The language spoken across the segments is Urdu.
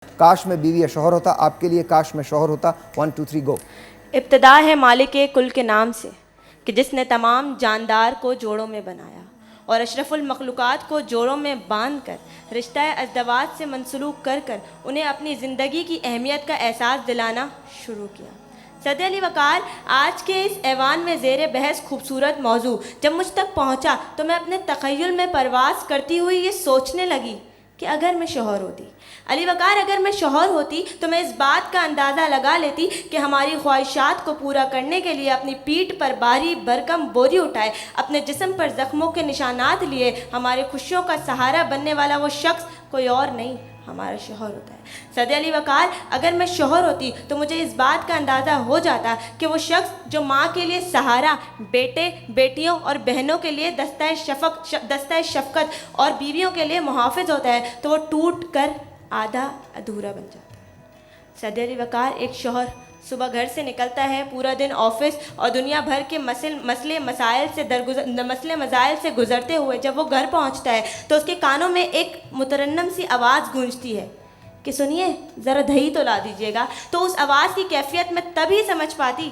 کاش میں بیوی یا شوہر ہوتا. آپ کے لیے کاش میں شوہر ہوتا. 1 2 3 گو. ابتدا ہے مالک کل کے نام سے کہ جس نے تمام جاندار کو جوڑوں میں بنایا اور اشرف المخلوقات کو جوڑوں میں باندھ کر رشتہ ازدواج سے منسلوک کر انہیں اپنی زندگی کی اہمیت کا احساس دلانا شروع کیا. سعدی علی وقار، آج کے اس ایوان میں زیر بحث خوبصورت موضوع جب مجھ تک پہنچا تو میں اپنے تخیل میں پرواز کرتی ہوئی یہ سوچنے لگی کہ اگر میں شوہر ہوتی، علی وقار اگر میں شوہر ہوتی تو میں اس بات کا اندازہ لگا لیتی کہ ہماری خواہشات کو پورا کرنے کے لیے اپنی پیٹھ پر بھاری بھرکم بوری اٹھائے، اپنے جسم پر زخموں کے نشانات لیے ہماری خوشیوں کا سہارا بننے والا وہ شخص کوئی اور نہیں، ہمارا شوہر ہوتا ہے. سعدی علی وقار اگر میں شوہر ہوتی تو مجھے اس بات کا اندازہ ہو جاتا کہ وہ شخص جو ماں کے لیے سہارا، بیٹے بیٹیوں اور بہنوں کے لیے دستہ شفقت اور بیویوں کے لیے محافظ ہوتا ہے تو وہ ٹوٹ کر آدھا ادھورا بن جاتا ہے. سعدی علی وقار ایک شوہر صبح گھر سے نکلتا ہے، پورا دن آفس اور دنیا بھر کے مسئلے مسائل سے گزرتے ہوئے جب وہ گھر پہنچتا ہے تو اس کے کانوں میں ایک مترنم سی آواز گونجتی ہے کہ سنیے ذرا دہی تو لا دیجیے گا. تو اس آواز کی کیفیت میں تبھی سمجھ پاتی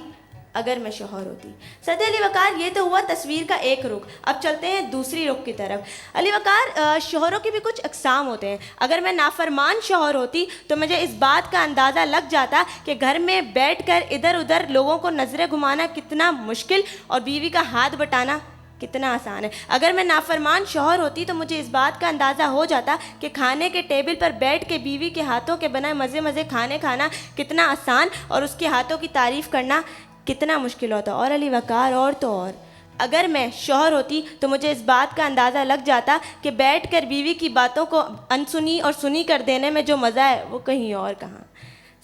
اگر میں شوہر ہوتی. سعدی علی وقار یہ تو ہوا تصویر کا ایک رخ، اب چلتے ہیں دوسری رخ کی طرف. علی وقار شوہروں کے بھی کچھ اقسام ہوتے ہیں. اگر میں نافرمان شوہر ہوتی تو مجھے اس بات کا اندازہ لگ جاتا کہ گھر میں بیٹھ کر ادھر ادھر لوگوں کو نظریں گھمانا کتنا مشکل اور بیوی کا ہاتھ بٹانا کتنا آسان ہے. اگر میں نافرمان شوہر ہوتی تو مجھے اس بات کا اندازہ ہو جاتا کہ کھانے کے ٹیبل پر بیٹھ کے بیوی کے ہاتھوں کے بنائے مزے کھانے کھانا کتنا آسان اور اس کے ہاتھوں کی تعریف کرنا کتنا مشکل ہوتا. اور علی وقار اور تو اور اگر میں شوہر ہوتی تو مجھے اس بات کا اندازہ لگ جاتا کہ بیٹھ کر بیوی کی باتوں کو انسنی اور سنی کر دینے میں جو مزہ ہے وہ کہیں اور کہاں.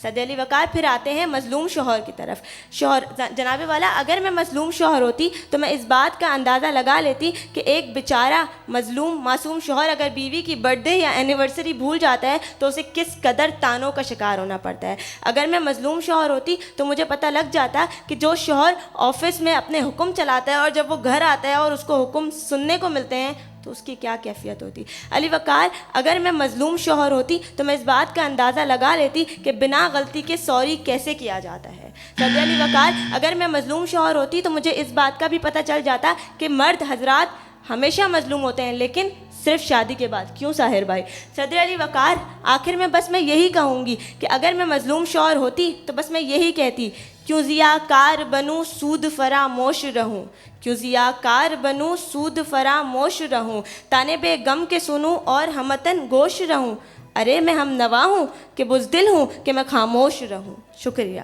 سعدی علی وقار پھر آتے ہیں مظلوم شوہر کی طرف. شوہر جناب والا اگر میں مظلوم شوہر ہوتی تو میں اس بات کا اندازہ لگا لیتی کہ ایک بیچارہ مظلوم معصوم شوہر اگر بیوی کی برتھ ڈے یا اینیورسری بھول جاتا ہے تو اسے کس قدر تانوں کا شکار ہونا پڑتا ہے. اگر میں مظلوم شوہر ہوتی تو مجھے پتہ لگ جاتا کہ جو شوہر آفس میں اپنے حکم چلاتا ہے اور جب وہ گھر آتا ہے اور اس کو حکم سننے کو ملتے ہیں تو اس کی کیا کیفیت ہوتی. علی وقار اگر میں مظلوم شوہر ہوتی تو میں اس بات کا اندازہ لگا لیتی کہ بنا غلطی کے سوری کیسے کیا جاتا ہے. سعدی علی وقار اگر میں مظلوم شوہر ہوتی تو مجھے اس بات کا بھی پتہ چل جاتا کہ مرد حضرات ہمیشہ مظلوم ہوتے ہیں لیکن صرف شادی کے بعد. کیوں ساحر بھائی؟ سعدی علی وقار آخر میں بس میں یہی کہوں گی کہ اگر میں مظلوم شوہر ہوتی تو بس میں یہی کہتی کیوں ضیاءکار بنوں سود فراموش رہوں، کیوں ضیاءکار بنوں سود فراموش رہوں، تانے بے غم کے سنوں اور ہمتن گوش رہوں، ارے میں ہم نوا ہوں کہ بزدل ہوں کہ میں خاموش رہوں. شکریہ.